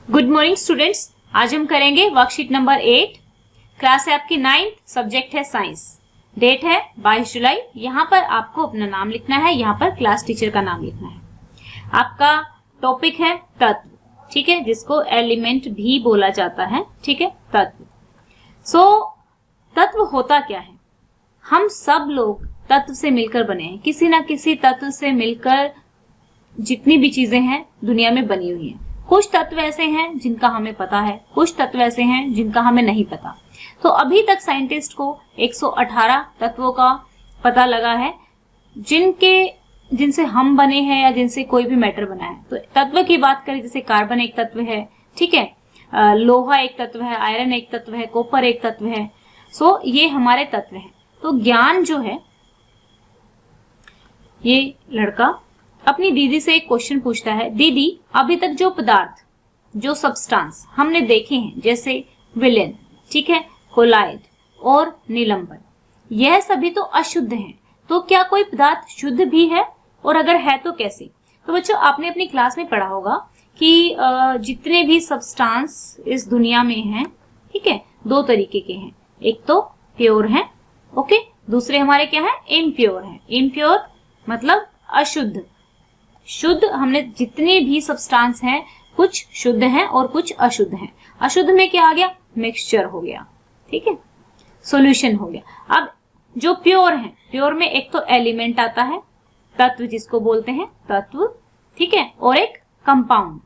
Good morning students. आज हम करेंगे वर्कशीट नंबर 8। क्लास है आपकी 9th, सब्जेक्ट है साइंस। डेट है 22 जुलाई। यहाँ पर आपको अपना नाम लिखना है, यहाँ पर क्लास टीचर का नाम लिखना है। आपका टॉपिक है तत्व, ठीक है, जिसको एलिमेंट भी बोला जाता है, ठीक है, तत्व। तत्व होता क्या है? हम सब लोग तत्व से मिलकर बने हैं, किसी ना किसी तत्व से मिलकर जितनी भी चीजें हैं दुनिया में बनी हुई हैं। कुछ तत्व ऐसे हैं जिनका हमें पता है, कुछ तत्व ऐसे हैं जिनका हमें नहीं पता। तो अभी तक साइंटिस्ट को 118 तत्वों का पता लगा है जिनसे हम बने हैं या जिनसे कोई भी मैटर बना है। तो तत्व की बात करें, जैसे कार्बन एक तत्व है, ठीक है, लोहा एक तत्व है, आयरन एक तत्व है, कॉपर एक तत्व है। ये हमारे तत्व हैं। तो ज्ञान जो है, ये लड़का अपनी दीदी से एक क्वेश्चन पूछता है, दीदी अभी तक जो पदार्थ, जो सब्सटेंस हमने देखे हैं, जैसे विलेन, ठीक है, कोलाइड और निलंबन, यह सभी तो अशुद्ध हैं। तो क्या कोई पदार्थ शुद्ध भी है, और अगर है तो कैसे? तो बच्चों, आपने अपनी क्लास में पढ़ा होगा कि जितने भी सब्सटेंस इस दुनिया में हैं, ठीक है, दो तरीके के हैं। एक तो प्योर हैं, ओके, दूसरे हमारे क्या है, इम्प्योर हैं। इम्प्योर मतलब अशुद्ध। शुद्ध, हमने जितने भी सब्सटेंस हैं, कुछ शुद्ध हैं और कुछ अशुद्ध हैं। अशुद्ध में क्या आ गया? मिक्सचर हो गया, ठीक है, सॉल्यूशन हो गया। अब जो प्योर हैं, प्योर में एक तो एलिमेंट आता है, तत्व जिसको बोलते हैं तत्व, ठीक है, और एक कंपाउंड।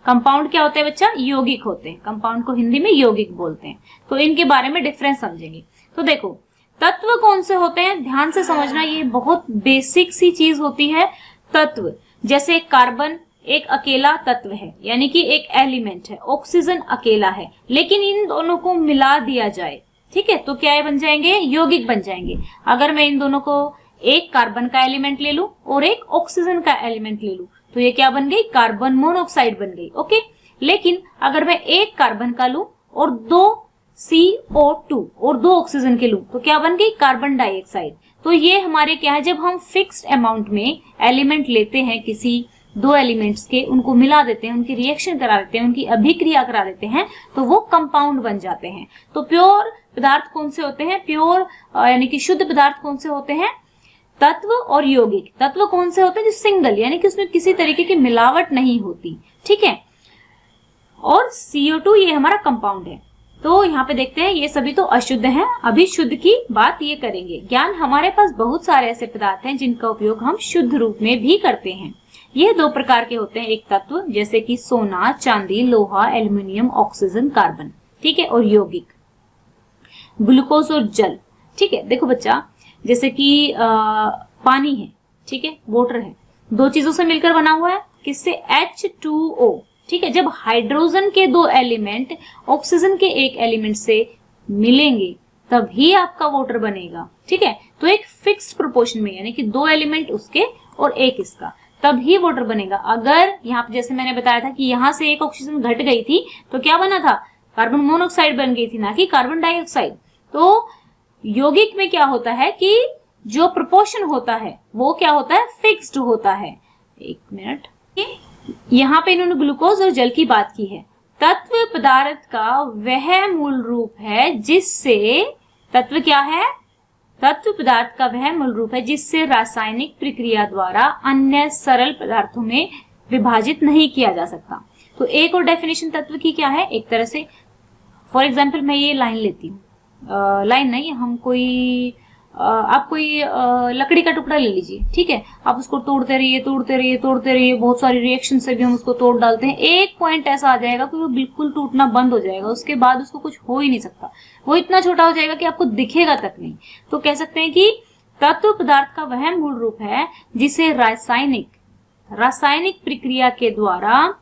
कंपाउंड क्या होते हैं बच्चा? यौगिक होते हैं। कंपाउंड को हिंदी में यौगिक बोलते हैं। तो इनके बारे में डिफरेंस समझेंगे। तो देखो, तत्व कौन से होते हैं, ध्यान से समझना, ये बहुत बेसिक सी चीज होती है। तत्व जैसे कार्बन एक अकेला तत्व है, यानी कि एक एलिमेंट है, ऑक्सीजन अकेला है, लेकिन इन दोनों को मिला दिया जाए, ठीक है, तो क्या बन जाएंगे? यौगिक बन जाएंगे। अगर मैं इन दोनों को, एक कार्बन का एलिमेंट ले लूं और एक ऑक्सीजन का एलिमेंट ले लूं, तो ये क्या बन गई? कार्बन मोनोऑक्साइड बन गई, ओके। लेकिन अगर मैं एक कार्बन का लूं और दो CO2 और दो ऑक्सीजन के लूं, तो क्या बन गई? Carbon dioxide. तो ये हमारे क्या है, जब हम फिक्स्ड अमाउंट में एलिमेंट लेते हैं, किसी दो एलिमेंट्स के, उनको मिला देते हैं, उनकी रिएक्शन करा देते हैं, उनकी अभिक्रिया करा देते हैं, तो वो कंपाउंड बन जाते हैं। तो प्योर पदार्थ कौन से होते हैं? प्योर यानी कि शुद्ध पदार्थ कौन से होते हैं? तत्व और यौगिक। तत्व कौन से होते हैं? जो सिंगल, यानी कि उसमें किसी तरीके की मिलावट नहीं होती, ठीक है, और CO2 ये हमारा कंपाउंड है। तो यहाँ पे देखते हैं, ये सभी तो अशुद्ध हैं। अभी शुद्ध की बात ये करेंगे। ज्ञान, हमारे पास बहुत सारे ऐसे पदार्थ हैं जिनका उपयोग हम शुद्ध रूप में भी करते हैं। ये दो प्रकार के होते हैं, एक तत्व जैसे कि सोना, चांदी, लोहा, एल्यूमिनियम, ऑक्सीजन, कार्बन, ठीक है, और यौगिक ग्लूकोज और जल, ठीक है। देखो बच्चा, जैसे कि पानी है, ठीक है, वाटर है, दो चीजों से मिलकर बना हुआ है। किससे? H2O, ठीक है। जब हाइड्रोजन के दो एलिमेंट ऑक्सीजन के एक एलिमेंट से मिलेंगे, तभी आपका वाटर बनेगा, ठीक है। तो एक फिक्स्ड प्रोपोर्शन में, यानी कि दो एलिमेंट उसके और एक इसका, तभी वाटर बनेगा। अगर यहाँ पे जैसे मैंने बताया था कि यहाँ से एक ऑक्सीजन घट गई थी, तो क्या बना था? कार्बन मोनोऑक्साइड बन गई थी, ना कि कार्बन डाइऑक्साइड। तो यौगिक में क्या होता है कि जो प्रोपोर्शन होता है वो क्या होता है? फिक्स्ड होता है। एक मिनट, यहाँ पे इन्होंने ग्लूकोज और जल की बात की है। तत्व पदार्थ का वह मूल रूप है जिससे, तत्व क्या है? तत्व पदार्थ का वह मूल रूप है जिससे रासायनिक प्रक्रिया द्वारा अन्य सरल पदार्थों में विभाजित नहीं किया जा सकता। तो एक और डेफिनेशन तत्व की क्या है? एक तरह से, फॉर एग्जाम्पल, मैं ये लाइन लेती हूँ, लाइन नहीं, हम कोई आप कोई लकड़ी का टुकड़ा ले लीजिए, ठीक है, आप उसको तोड़ते रहिए, तोड़ते रहिए, तोड़ते रहिए, बहुत सारी रिएक्शन से भी हम उसको तोड़ डालते हैं। एक पॉइंट ऐसा आ जाएगा कि वो बिल्कुल टूटना बंद हो जाएगा, उसके बाद उसको कुछ हो ही नहीं सकता, वो इतना छोटा हो जाएगा कि आपको दिखेगा तक नहीं। तो कह सकते हैं कि तत्व पदार्थ का वह मूल रूप है जिसे रासायनिक प्रक्रिया के द्वारा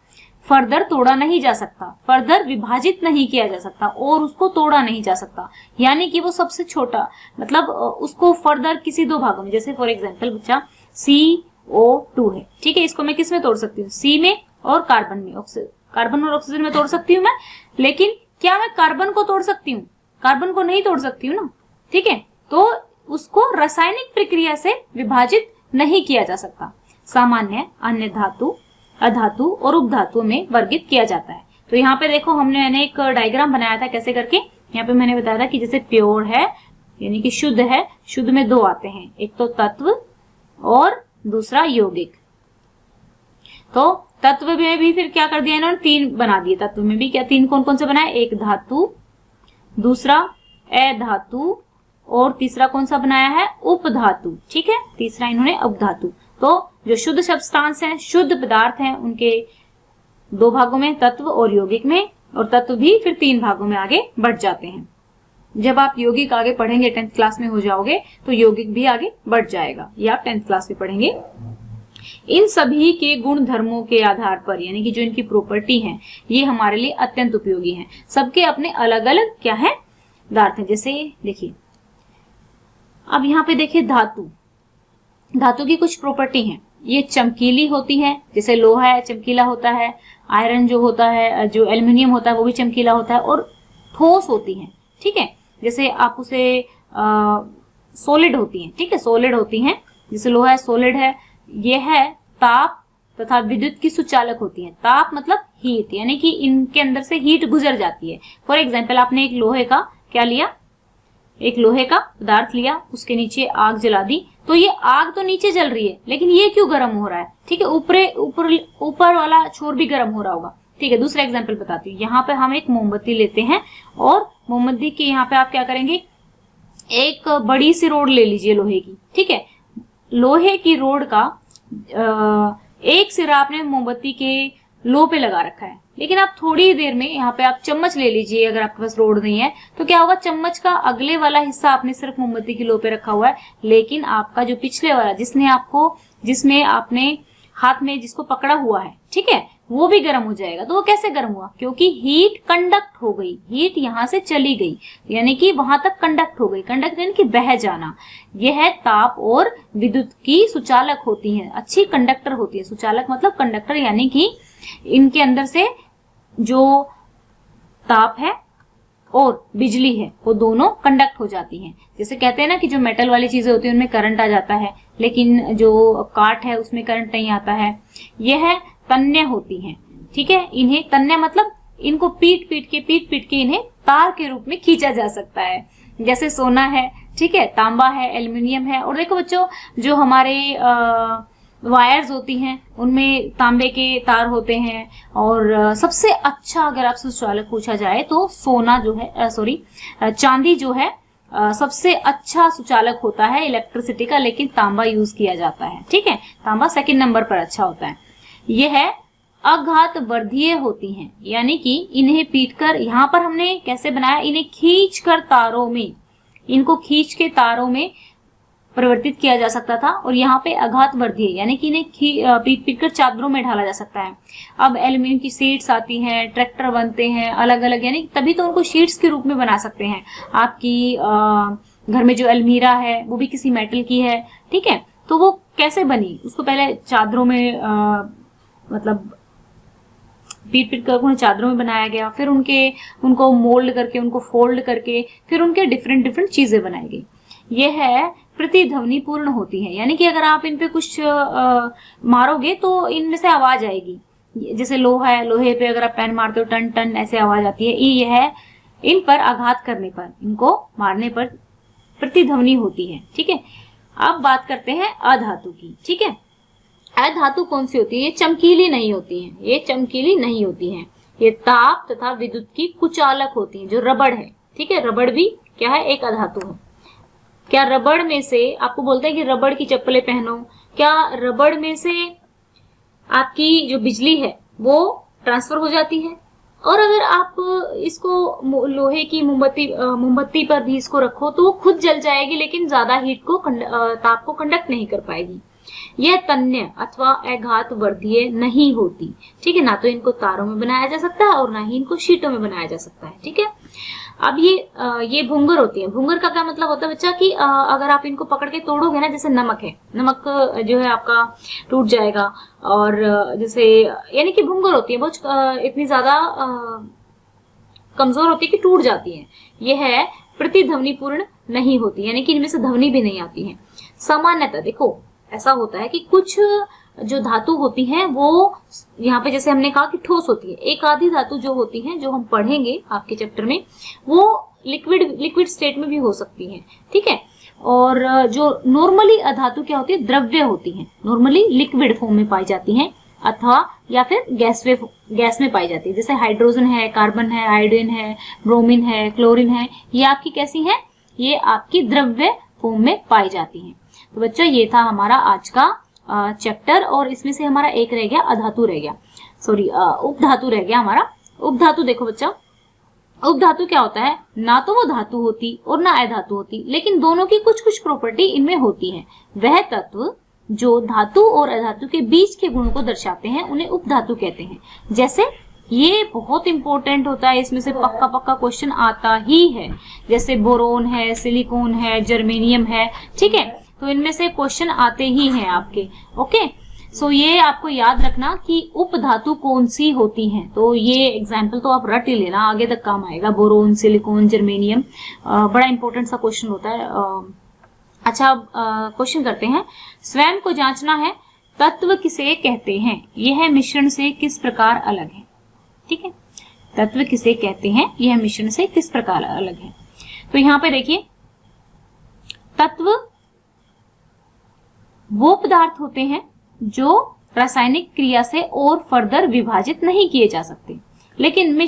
फर्दर तोड़ा नहीं जा सकता, फर्दर विभाजित नहीं किया जा सकता, और उसको तोड़ा नहीं जा सकता। यानी कि वो सबसे छोटा, मतलब उसको फर्दर किसी दो भागों में, जैसे फॉर एग्जांपल बच्चा CO2 है, ठीक है, इसको मैं किस में तोड़ सकती हूँ? C में और कार्बन में, कार्बन और ऑक्सीजन में तोड़ सकती हूँ मैं। लेकिन क्या मैं कार्बन को तोड़ सकती हूँ? कार्बन को नहीं तोड़ सकती हूँ ना, ठीक है। तो उसको रासायनिक प्रक्रिया से विभाजित नहीं किया जा सकता। सामान्य अन्य धातु अधातु और उपधातुओं में वर्गित किया जाता है। तो यहाँ पे देखो मैंने एक डायग्राम बनाया था कैसे करके। यहाँ पे मैंने बताया था कि जैसे प्योर है यानी कि शुद्ध है, शुद्ध में दो आते हैं, एक तो तत्व और दूसरा यौगिक। तो तत्व में भी फिर क्या कर दिया इन्होंने, तीन बना दिए। तत्व में भी क्या तीन कौन कौन से बनाए, एक धातु, दूसरा अधातु और तीसरा कौन सा बनाया है, उपधातु। ठीक है, तीसरा इन्होंने उपधातु। तो जो शुद्ध सब्सटेंस है, शुद्ध पदार्थ है, उनके दो भागों में, तत्व और यौगिक में, और तत्व भी फिर तीन भागों में आगे बढ़ जाते हैं। जब आप यौगिक आगे पढ़ेंगे 10th क्लास में हो जाओगे तो यौगिक भी आगे बढ़ जाएगा, ये आप 10th क्लास में पढ़ेंगे। इन सभी के गुण धर्मों के आधार पर यानी कि जो इनकी प्रॉपर्टी है ये हमारे लिए अत्यंत उपयोगी है। सबके अपने अलग अलग क्या है पदार्थ है। जैसे देखिए अब यहाँ पे देखिए धातु, धातु की कुछ प्रॉपर्टी है। ये चमकीली होती है, जैसे लोहा है चमकीला होता है, आयरन जो होता है, जो एल्युमिनियम होता है वो भी चमकीला होता है, और ठोस होती है। ठीक है, जैसे आप उसे सॉलिड होती है। ठीक है, सॉलिड होती है, जैसे लोहा है सॉलिड है। ये है ताप तथा विद्युत की सुचालक होती है। ताप मतलब हीट, यानी कि इनके अंदर से हीट गुजर जाती है। फॉर एग्जाम्पल आपने एक लोहे का क्या लिया, एक लोहे का पदार्थ लिया, उसके नीचे आग जला दी, तो ये आग तो नीचे जल रही है लेकिन ये क्यों गर्म हो रहा है। ठीक है, ऊपर वाला छोर भी गर्म हो रहा होगा। ठीक है, दूसरा एग्जाम्पल बताती हूँ। यहाँ पे हम एक मोमबत्ती लेते हैं और मोमबत्ती के यहाँ पे आप क्या करेंगे, एक बड़ी सी रोड ले लीजिए लोहे की। ठीक है, लोहे की रोड का एक सिरा आपने मोमबत्ती के लो पे लगा रखा है, लेकिन आप थोड़ी देर में यहाँ पे आप चम्मच ले लीजिए, अगर आपके पास रोड नहीं है तो क्या होगा, चम्मच का अगले वाला हिस्सा आपने सिर्फ मोमबत्ती की लो पे रखा हुआ है, लेकिन आपका जो पिछले वाला जिसमें आपने हाथ में जिसको पकड़ा हुआ है, ठीक है, वो भी गर्म हो जाएगा। तो वो कैसे गर्म हुआ, क्योंकि हीट कंडक्ट हो गई, हीट यहाँ से चली गई, यानी कि वहां तक कंडक्ट हो गई। कंडक्ट यानी कि बह जाना। यह है ताप और विद्युत की सुचालक होती है, अच्छी कंडक्टर होती है। सुचालक मतलब कंडक्टर, यानी कि इनके अंदर से जो ताप है और बिजली है वो दोनों कंडक्ट हो जाती हैं। जैसे कहते हैं ना कि जो मेटल वाली चीजें होती है उनमें करंट आ जाता है, लेकिन जो काठ है उसमें करंट नहीं आता है। यह तन्य होती हैं। ठीक है, इन्हें तन्य मतलब इनको पीट पीट के इन्हें तार के रूप में खींचा जा सकता है। जैसे सोना है, ठीक है, तांबा है, एल्युमिनियम है। और देखो बच्चों, जो हमारे वायर्स होती हैं उनमें तांबे के तार होते हैं। और सबसे अच्छा अगर आपसे सुचालक पूछा जाए तो सोना जो है चांदी जो है सबसे अच्छा सुचालक होता है इलेक्ट्रिसिटी का, लेकिन तांबा यूज किया जाता है। ठीक है, तांबा सेकंड नंबर पर अच्छा होता है। यह अघात वर्धीय होती हैं, यानी कि इन्हें पीटकर, यहाँ पर हमने कैसे बनाया, इन्हें खींचकर तारों में, इनको खींच के तारों में परिवर्तित किया जा सकता था। और यहाँ पे अघात वर्धीय यानी कि इन्हें पीट कर चादरों में ढाला जा सकता है। अब एल्यूमिनियम की शीट्स आती हैं, ट्रैक्टर बनते हैं अलग अलग, यानी तभी तो उनको शीट्स के रूप में बना सकते हैं। आपकी घर में जो अलमीरा है वो भी किसी मेटल की है। ठीक है, तो वो कैसे बनी, उसको पहले चादरों में मतलब पीट कर उन्हें चादरों में बनाया गया, फिर उनको मोल्ड करके, उनको फोल्ड करके, फिर उनके डिफरेंट चीजें बनाई गई। यह है प्रतिध्वनि पूर्ण होती है, यानी कि अगर आप इन पे कुछ मारोगे तो इनमें से आवाज आएगी। जैसे लोहा है, लोहे पे अगर आप पेन मारते हो टन टन ऐसे आवाज आती है। यह है इन पर आघात करने पर, इनको मारने पर प्रतिध्वनि होती है। ठीक है, अब बात करते हैं अधातु की। ठीक है, अधातु कौन सी होती है, ये चमकीली नहीं होती हैं, ये चमकीली नहीं होती हैं, ये ताप तथा विद्युत की कुचालक होती हैं। जो रबड़ है, ठीक है, रबड़ भी क्या है, एक अधातु है। क्या रबड़ में से, आपको बोलते हैं कि रबड़ की चप्पलें पहनो, क्या रबड़ में से आपकी जो बिजली है वो ट्रांसफर हो जाती है? और अगर आप इसको लोहे की मोमबत्ती पर भी इसको रखो तो वो खुद जल जाएगी, लेकिन ज्यादा हीट को ताप को कंडक्ट नहीं कर पाएगी। यह तन्य अथवा अघात वर्धीय नहीं होती। ठीक है, ना तो इनको तारों में बनाया जा सकता है और ना ही इनको शीटों में बनाया जा सकता है। ठीक है, अब ये भुंगर होती है। भुंगर का क्या मतलब होता है बच्चा, कि अगर आप इनको पकड़ के तोड़ोगे ना, जैसे नमक है, नमक जो है आपका टूट जाएगा। और जैसे यानी कि भुंगर होती है, बहुत इतनी ज्यादा कमजोर होती है कि टूट जाती है। यह है प्रतिध्वनि पूर्ण नहीं होती, यानी कि इनमें से ध्वनि भी नहीं आती है। सामान्यतः देखो ऐसा होता है कि कुछ जो धातु होती हैं वो यहाँ पे जैसे हमने कहा कि ठोस होती है, एक आधी धातु जो होती हैं जो हम पढ़ेंगे आपके चैप्टर में वो लिक्विड स्टेट में भी हो सकती हैं, ठीक है। और जो नॉर्मली अधातु क्या होती है, द्रव्य होती हैं, नॉर्मली लिक्विड फॉर्म में पाई जाती हैं अथवा या फिर गैस में पाई जाती है, जैसे हाइड्रोजन है, कार्बन है, आयोडीन है, ब्रोमीन है, क्लोरीन है, ये आपकी कैसी है, ये आपकी द्रव्य फॉर्म में पाई जाती हैं। तो बच्चों ये था हमारा आज का चैप्टर, और इसमें से हमारा एक रह गया अधातु रह गया, सॉरी उपधातु रह गया हमारा। उपधातु देखो बच्चा, उपधातु क्या होता है, ना तो वो धातु होती और ना अधातु होती, लेकिन दोनों की कुछ कुछ प्रॉपर्टी इनमें होती है। वह तत्व जो धातु और अधातु के बीच के गुणों को दर्शाते हैं उन्हें उपधातु कहते हैं। जैसे ये बहुत इंपॉर्टेंट होता है, इसमें से पक्का पक्का क्वेश्चन आता ही है, जैसे बोरोन है, सिलिकॉन है, जर्मेनियम है, ठीक है, तो इनमें से क्वेश्चन आते ही हैं आपके। ओके, सो ये आपको याद रखना कि उपधातु कौन सी होती हैं, तो ये एग्जाम्पल तो आप रट ही लेना, आगे तक काम आएगा। बोरोन, सिलिकॉन, जर्मेनियम, बड़ा इंपॉर्टेंट सा क्वेश्चन होता है। अच्छा, क्वेश्चन करते हैं। स्वयं को जांचना है, तत्व किसे कहते हैं, यह मिश्रण से किस प्रकार अलग है, ठीक है, तत्व किसे कहते हैं, यह मिश्रण से किस प्रकार अलग है। तो यहाँ पे देखिए, तत्व वो पदार्थ होते हैं जो रासायनिक क्रिया से और फर्दर विभाजित नहीं किए जा सकते, लेकिन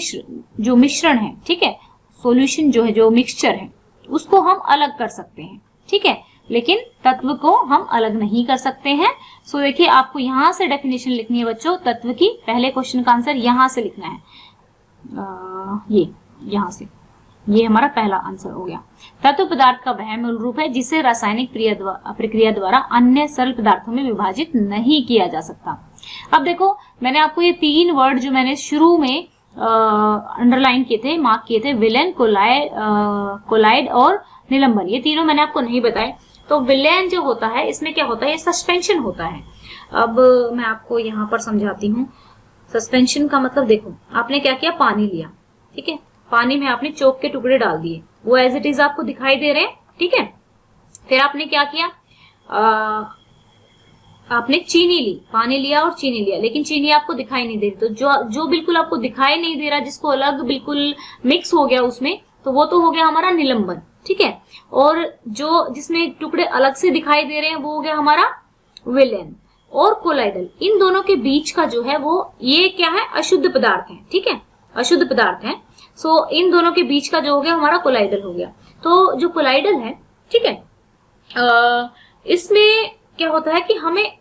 जो मिश्रण है, ठीक है, सॉल्यूशन जो है, जो मिक्सचर है, उसको हम अलग कर सकते हैं, ठीक है, लेकिन तत्व को हम अलग नहीं कर सकते हैं। सो देखिए, आपको यहां से डेफिनेशन लिखनी है बच्चों तत्व की, पहले क्वेश्चन का आंसर यहां से लिखना है, ये यहां से, ये हमारा पहला आंसर हो गया। तत्व पदार्थ का वह मूल रूप है जिसे रासायनिक प्रक्रिया द्वारा अन्य सरल पदार्थों में विभाजित नहीं किया जा सकता। अब देखो, मैंने आपको ये तीन वर्ड जो मैंने शुरू में अंडरलाइन किए थे, मार्क किए थे, विलेन, कोलाइड और निलंबन, ये तीनों मैंने आपको नहीं बताए। तो विलेन जो होता है, इसमें क्या होता है, ये सस्पेंशन होता है। अब मैं आपको यहाँ पर समझाती हूँ। सस्पेंशन का मतलब देखो, आपने क्या किया, पानी लिया, ठीक है, पानी में आपने चौक के टुकड़े डाल दिए, वो एज इट इज आपको दिखाई दे रहे हैं, ठीक है। फिर आपने क्या किया, आपने चीनी ली, पानी लिया और चीनी लिया, लेकिन चीनी आपको दिखाई नहीं दे रही, तो जो बिल्कुल आपको दिखाई नहीं दे रहा, जिसको अलग बिल्कुल मिक्स हो गया उसमें, तो वो तो हो गया हमारा निलंबन, ठीक है। और जो जिसमें टुकड़े अलग से दिखाई दे रहे हैं वो हो गया हमारा विलेन। और कोलाइडल, इन दोनों के बीच का जो है वो, ये क्या है, अशुद्ध पदार्थ है, ठीक है, अशुद्ध पदार्थ है। सो इन दोनों के बीच का जो हो गया हमारा कोलाइडल हो गया। तो जो कोलाइडल है, ठीक है, इसमें क्या होता है कि हमें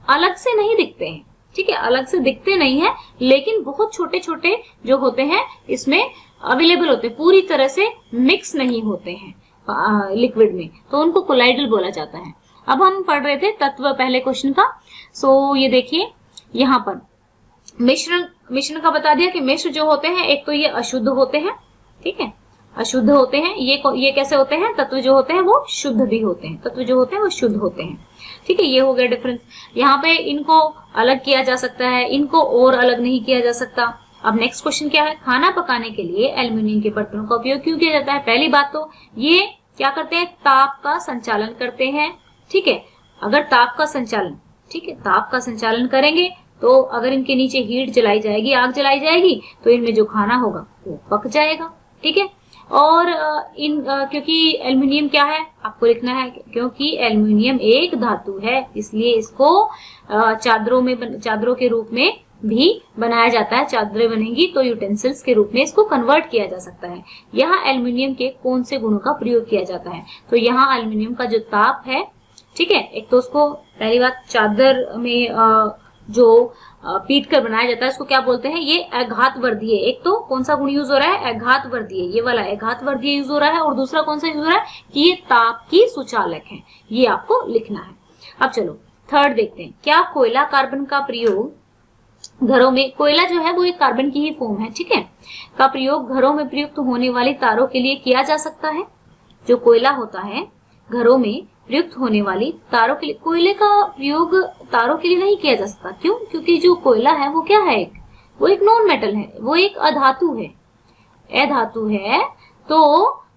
अलग से नहीं दिखते हैं, ठीक है, अलग से दिखते नहीं है, लेकिन बहुत छोटे छोटे जो होते हैं इसमें अवेलेबल होते हैं, पूरी तरह से मिक्स नहीं होते हैं लिक्विड में, तो उनको कोलाइडल बोला जाता है। अब हम पढ़ रहे थे तत्व पहले क्वेश्चन का। सो ये देखिए, यहाँ पर मिश्रण का बता दिया कि मिश्र जो होते हैं, एक तो ये अशुद्ध होते हैं, ठीक है, अशुद्ध होते हैं, ये कैसे होते हैं, तत्व जो होते हैं वो शुद्ध भी होते हैं, तत्व जो होते हैं वो शुद्ध होते हैं, ठीक है, ये हो गया डिफरेंस। यहाँ पे इनको अलग किया जा सकता है, इनको और अलग नहीं किया जा सकता। अब नेक्स्ट क्वेश्चन क्या है, खाना पकाने के लिए एल्युमिनियम के बर्तनों का उपयोग क्यों किया जाता है। पहली बात तो ये क्या करते हैं, ताप का संचालन करते हैं, ठीक है। अगर ताप का संचालन, ठीक है, ताप का संचालन करेंगे तो अगर इनके नीचे हीट जलाई जाएगी, आग जलाई जाएगी, तो इनमें जो खाना होगा वो पक जाएगा, ठीक है। और क्योंकि एल्युमिनियम क्या है, आपको लिखना है, क्योंकि एल्युमिनियम एक धातु है, इसलिए इसको चादरों के रूप में भी बनाया जाता है। चादरें बनेंगी तो यूटेंसिल्स के रूप में इसको कन्वर्ट किया जा सकता है। यहाँ एल्युमिनियम के कौन से गुणों का प्रयोग किया जाता है, तो यहाँ एल्युमिनियम का जो ताप है, ठीक है, एक तो उसको पहली बात चादर में जो पीट कर बनाया जाता है उसको क्या बोलते हैं, ये अघातवर्धीय। एक तो कौन सा गुण यूज हो रहा है, अघातवर्धीय, ये वाला अघातवर्धीय यूज हो रहा है, और दूसरा कौन सा यूज हो रहा है कि ये ताप की सुचालक है, ये आपको लिखना है। अब चलो थर्ड देखते हैं, क्या कोयला कार्बन का प्रयोग घरों में, कोयला जो है वो एक कार्बन की ही फॉर्म है, ठीक है, का प्रयोग घरों में प्रयुक्त होने वाली तारों के लिए किया जा सकता है। जो कोयला होता है घरों में प्रयुक्त होने वाली तारों के लिए, कोयले का प्रयोग तारों के लिए नहीं किया जा सकता। क्यों, क्योंकि जो कोयला है वो क्या है, वो एक नॉन मेटल है, वो एक अधातु है, अधातु है, तो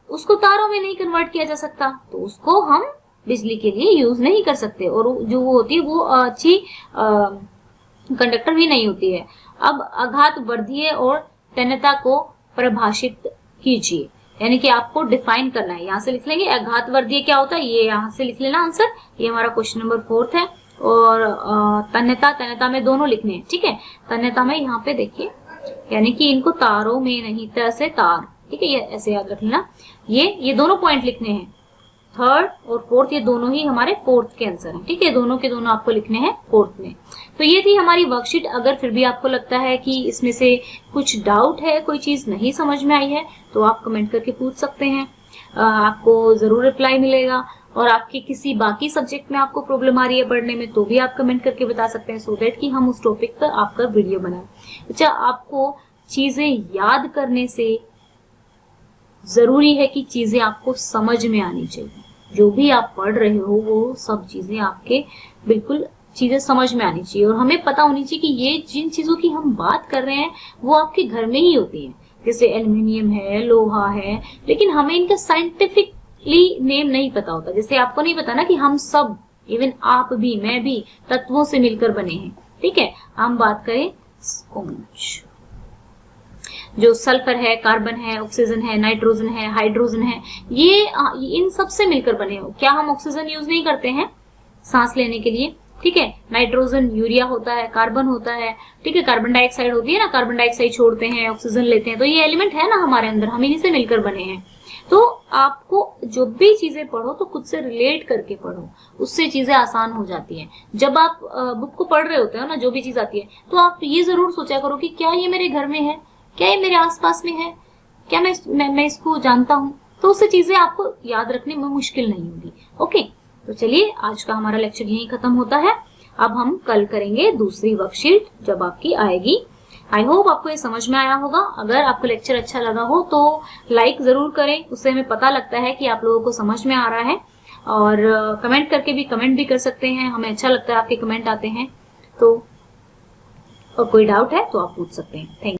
उसको तारों में नहीं कन्वर्ट किया जा सकता, तो उसको हम बिजली के लिए यूज नहीं कर सकते, और जो वो होती है वो अच्छी कंडक्टर भी नहीं होती है। अब आघात वर्धीय और तन्यता को परिभाषित कीजिए, यानी कि आपको डिफाइन करना है। यहाँ से लिख लेंगे आघात वर्धीय क्या होता है, ये यहाँ से लिख लेना आंसर। ये हमारा क्वेश्चन नंबर 4 है। और तन्यता में दोनों लिखने हैं, ठीक है। तन्यता में यहाँ पे देखिए, यानी कि इनको तारों में नहीं, त से तार, ठीक है, ये ऐसे याद रख लेना। ये दोनों पॉइंट लिखने हैं, थर्ड और फोर्थ, ये दोनों ही हमारे फोर्थ के आंसर हैं, ठीक है। दोनों के दोनों आपको लिखने हैं फोर्थ में। तो ये थी हमारी वर्कशीट। अगर फिर भी आपको लगता है कि इसमें से कुछ डाउट है, कोई चीज नहीं समझ में आई है, तो आप कमेंट करके पूछ सकते हैं, आपको जरूर रिप्लाई मिलेगा। और आपके किसी बाकी सब्जेक्ट में आपको प्रॉब्लम आ रही है पढ़ने में, तो भी आप कमेंट करके बता सकते हैं, सो दैट कि हम उस टॉपिक पर आपका वीडियो बनाएं। अच्छा, आपको चीजें याद करने से जरूरी है कि चीजें आपको समझ में आनी चाहिए। जो भी आप पढ़ रहे हो वो सब चीजें आपके बिल्कुल चीजें समझ में आनी चाहिए, और हमें पता होनी चाहिए कि ये जिन चीजों की हम बात कर रहे हैं वो आपके घर में ही होती हैं, जैसे एल्युमिनियम है, लोहा है, लेकिन हमें इनका साइंटिफिकली नेम नहीं पता होता। जैसे आपको नहीं पता ना कि हम सब, इवन आप भी, मैं भी तत्वों से मिलकर बने हैं, ठीक है। हम बात करें स्पॉन्ज, जो सल्फर है, कार्बन है, ऑक्सीजन है, नाइट्रोजन है, हाइड्रोजन है, ये इन सब से मिलकर बने हो। क्या हम ऑक्सीजन यूज नहीं करते हैं सांस लेने के लिए, ठीक है। नाइट्रोजन यूरिया होता है, कार्बन होता है, ठीक है, कार्बन डाइऑक्साइड होती है ना, कार्बन डाइऑक्साइड छोड़ते हैं, ऑक्सीजन लेते हैं, तो ये एलिमेंट है ना हमारे अंदर, हम इन्हीं से मिलकर बने हैं। तो आपको जो भी चीजें पढ़ो तो खुद से रिलेट करके पढ़ो, उससे चीजें आसान हो जाती हैं। जब आप बुक को पढ़ रहे होते हो ना, जो भी चीज आती है, तो आप ये जरूर सोचा करो कि क्या ये मेरे घर में है, क्या ये मेरे आसपास में है, क्या मैं इसको जानता हूँ, तो उससे चीजें आपको याद रखने में मुश्किल नहीं होगी। ओके, तो चलिए आज का हमारा लेक्चर यहीं खत्म होता है। अब हम कल करेंगे दूसरी वर्कशीट जब आपकी आएगी। आई होप आपको ये समझ में आया होगा। अगर आपको लेक्चर अच्छा लगा हो तो लाइक जरूर करें, उससे हमें पता लगता है कि आप लोगों को समझ में आ रहा है। और कमेंट करके भी कमेंट भी कर सकते हैं, हमें अच्छा लगता है आपके कमेंट आते हैं। तो और कोई डाउट है तो आप पूछ सकते हैं। Thank you.